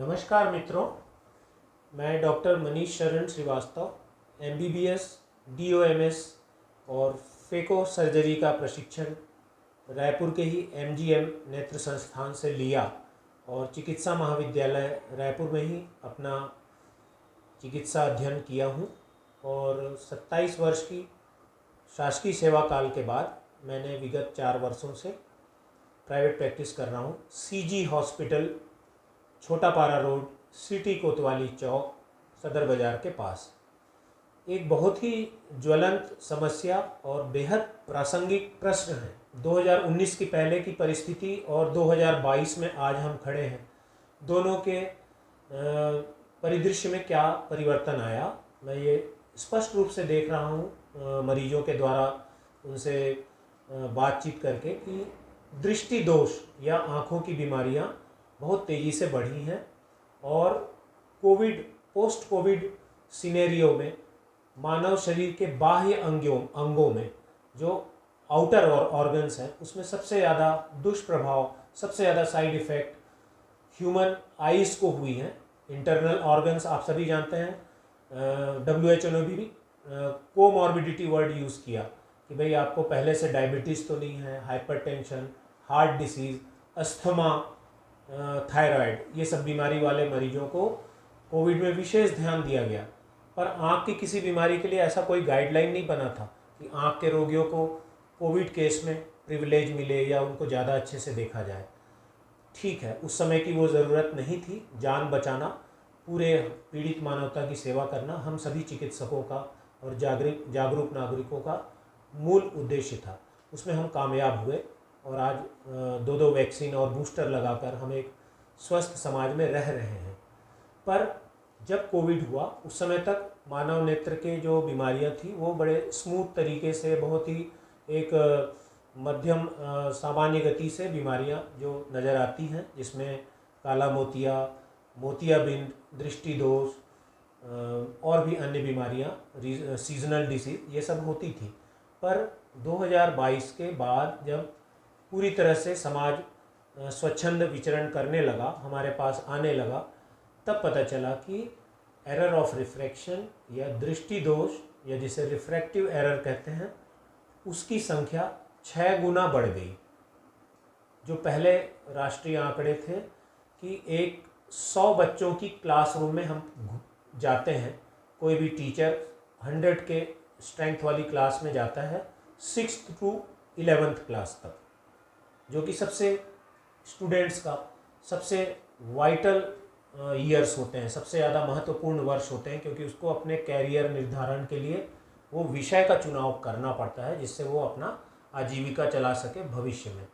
नमस्कार मित्रों, मैं डॉक्टर मनीष शरण श्रीवास्तव MBBS, DOMS और फेको सर्जरी का प्रशिक्षण रायपुर के ही MGM नेत्र संस्थान से लिया और चिकित्सा महाविद्यालय रायपुर में ही अपना चिकित्सा अध्ययन किया हूँ। और 27 वर्ष की शासकीय सेवा काल के बाद मैंने विगत 4 वर्षों से प्राइवेट प्रैक्टिस कर रहा हूँ CG हॉस्पिटल, छोटा पारा रोड, सिटी कोतवाली चौक, सदर बाज़ार के पास। एक बहुत ही ज्वलंत समस्या और बेहद प्रासंगिक प्रश्न है। 2019 की पहले की परिस्थिति और 2022 में आज हम खड़े हैं, दोनों के परिदृश्य में क्या परिवर्तन आया, मैं ये स्पष्ट रूप से देख रहा हूँ मरीजों के द्वारा उनसे बातचीत करके कि दृष्टि दोष या आँखों की बीमारियाँ बहुत तेज़ी से बढ़ी हैं। और पोस्ट कोविड सिनेरियो में मानव शरीर के बाह्य अंगों में जो आउटर ऑर्गन्स हैं उसमें सबसे ज़्यादा दुष्प्रभाव, सबसे ज़्यादा साइड इफ़ेक्ट ह्यूमन आइज़ को हुई हैं। इंटरनल ऑर्गन्स आप सभी जानते हैं, WHO ने भी कोमॉर्बिडिटी वर्ड यूज़ किया कि भाई आपको पहले से डायबिटीज़ तो नहीं है, hypertension, heart disease, asthma, thyroid, ये सब बीमारी वाले मरीजों को कोविड में विशेष ध्यान दिया गया। पर आँख की किसी बीमारी के लिए ऐसा कोई गाइडलाइन नहीं बना था कि आँख के रोगियों को कोविड केस में प्रिविलेज मिले या उनको ज़्यादा अच्छे से देखा जाए। ठीक है, उस समय की वो ज़रूरत नहीं थी। जान बचाना, पूरे पीड़ित मानवता की सेवा करना हम सभी चिकित्सकों का और जागरूक नागरिकों का मूल उद्देश्य था। उसमें हम कामयाब हुए और आज 2 वैक्सीन और बूस्टर लगाकर हम एक स्वस्थ समाज में रह रहे हैं। पर जब कोविड हुआ उस समय तक मानव नेत्र के जो बीमारियां थी वो बड़े स्मूथ तरीके से, बहुत ही एक मध्यम सामान्य गति से बीमारियां जो नज़र आती हैं, जिसमें काला मोतिया, मोतियाबिंद, दृष्टि दोष और भी अन्य बीमारियां, सीजनल डिसीज, ये सब होती थी। पर 2022 के बाद जब पूरी तरह से समाज स्वच्छंद विचरण करने लगा, हमारे पास आने लगा, तब पता चला कि एरर ऑफ रिफ्रैक्शन या दृष्टि दोष या जिसे रिफ्रैक्टिव एरर कहते हैं, उसकी संख्या 6 गुना बढ़ गई। जो पहले राष्ट्रीय आंकड़े थे कि 100 बच्चों की क्लासरूम में हम जाते हैं, कोई भी टीचर 100 के स्ट्रेंथ वाली क्लास में जाता है 6th to 11th क्लास तक, जो कि सबसे स्टूडेंट्स का सबसे वाइटल ईयर्स होते हैं, सबसे ज़्यादा महत्वपूर्ण वर्ष होते हैं, क्योंकि उसको अपने कैरियर निर्धारण के लिए वो विषय का चुनाव करना पड़ता है जिससे वो अपना आजीविका चला सके भविष्य में।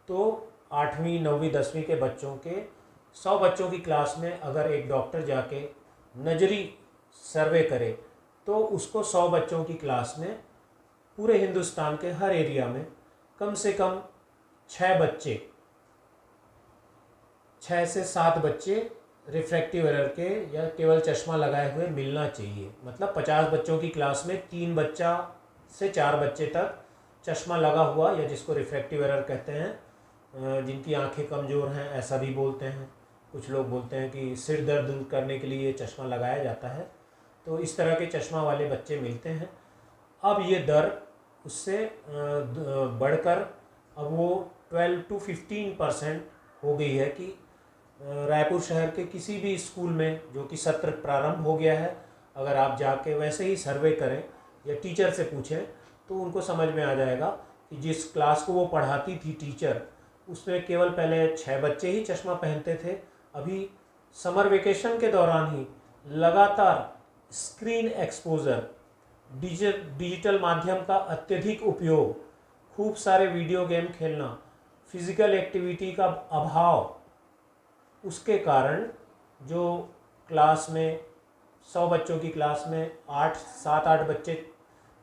तो 8वीं 9वीं 10वीं के बच्चों के 100 बच्चों की क्लास में अगर एक डॉक्टर जाके नजरी सर्वे करे तो उसको 100 बच्चों की क्लास में पूरे हिंदुस्तान के हर एरिया में कम से कम 6 से 7 बच्चे रिफ्रैक्टिव एरर के या केवल चश्मा लगाए हुए मिलना चाहिए। मतलब 50 बच्चों की क्लास में 3 बच्चा से 4 बच्चे तक चश्मा लगा हुआ, या जिसको रिफ्रैक्टिव एरर कहते हैं, जिनकी आंखें कमज़ोर हैं ऐसा भी बोलते हैं। कुछ लोग बोलते हैं कि सिर दर्द दूर करने के लिए चश्मा लगाया जाता है। तो इस तरह के चश्मा वाले बच्चे मिलते हैं। अब ये दर उससे बढ़कर अब वो 12 to 15% हो गई है कि रायपुर शहर के किसी भी स्कूल में जो कि सत्र प्रारंभ हो गया है, अगर आप जाके वैसे ही सर्वे करें या टीचर से पूछें तो उनको समझ में आ जाएगा कि जिस क्लास को वो पढ़ाती थी टीचर, उसमें केवल पहले 6 बच्चे ही चश्मा पहनते थे। अभी समर वेकेशन के दौरान ही लगातार स्क्रीन एक्सपोजर, डिजिटल माध्यम का अत्यधिक उपयोग, खूब सारे वीडियो गेम खेलना, फिज़िकल एक्टिविटी का अभाव, उसके कारण जो क्लास में 100 बच्चों की क्लास में 7-8 बच्चे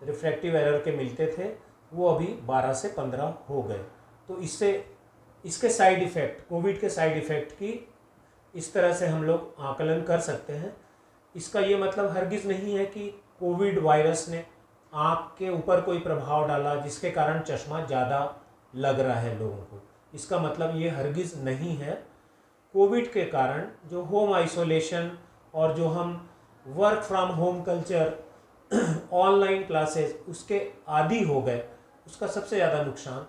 रिफ्रैक्टिव एरर के मिलते थे, वो अभी 12 से 15 हो गए। तो इसके साइड इफ़ेक्ट, कोविड के साइड इफ़ेक्ट की इस तरह से हम लोग आकलन कर सकते हैं। इसका ये मतलब हरगिज़ नहीं है कि कोविड वायरस ने आँख के ऊपर कोई प्रभाव डाला जिसके कारण चश्मा ज़्यादा लग रहा है लोगों को। इसका मतलब ये हरगिज़ नहीं है। कोविड के कारण जो होम आइसोलेशन और जो हम work from home culture, online classes, उसके आदी हो गए, उसका सबसे ज़्यादा नुकसान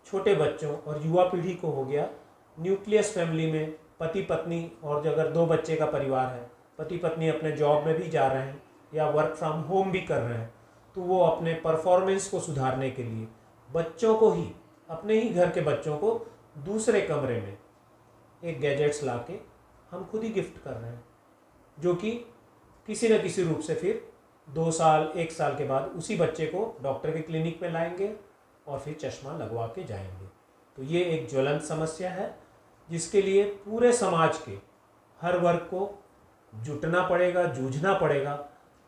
छोटे बच्चों और युवा पीढ़ी को हो गया। न्यूक्लियस फैमिली में पति पत्नी और जो अगर 2 बच्चे का परिवार है, पति पत्नी अपने जॉब में भी जा रहे हैं या वर्क फ्रॉम होम भी कर रहे हैं, तो वो अपने परफॉर्मेंस को सुधारने के लिए बच्चों को ही, अपने ही घर के बच्चों को दूसरे कमरे में एक गैजेट्स ला के हम खुद ही गिफ्ट कर रहे हैं, जो कि किसी न किसी रूप से फिर 2 साल 1 साल के बाद उसी बच्चे को डॉक्टर के क्लिनिक में लाएंगे और फिर चश्मा लगवा के जाएंगे। तो ये एक ज्वलंत समस्या है जिसके लिए पूरे समाज के हर वर्ग को जुटना पड़ेगा, जूझना पड़ेगा,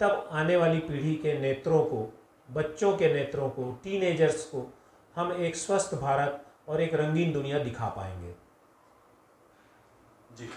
तब आने वाली पीढ़ी के नेत्रों को, बच्चों के नेत्रों को, टीनेजर्स को हम एक स्वस्थ भारत और एक रंगीन दुनिया दिखा पाएंगे। जी।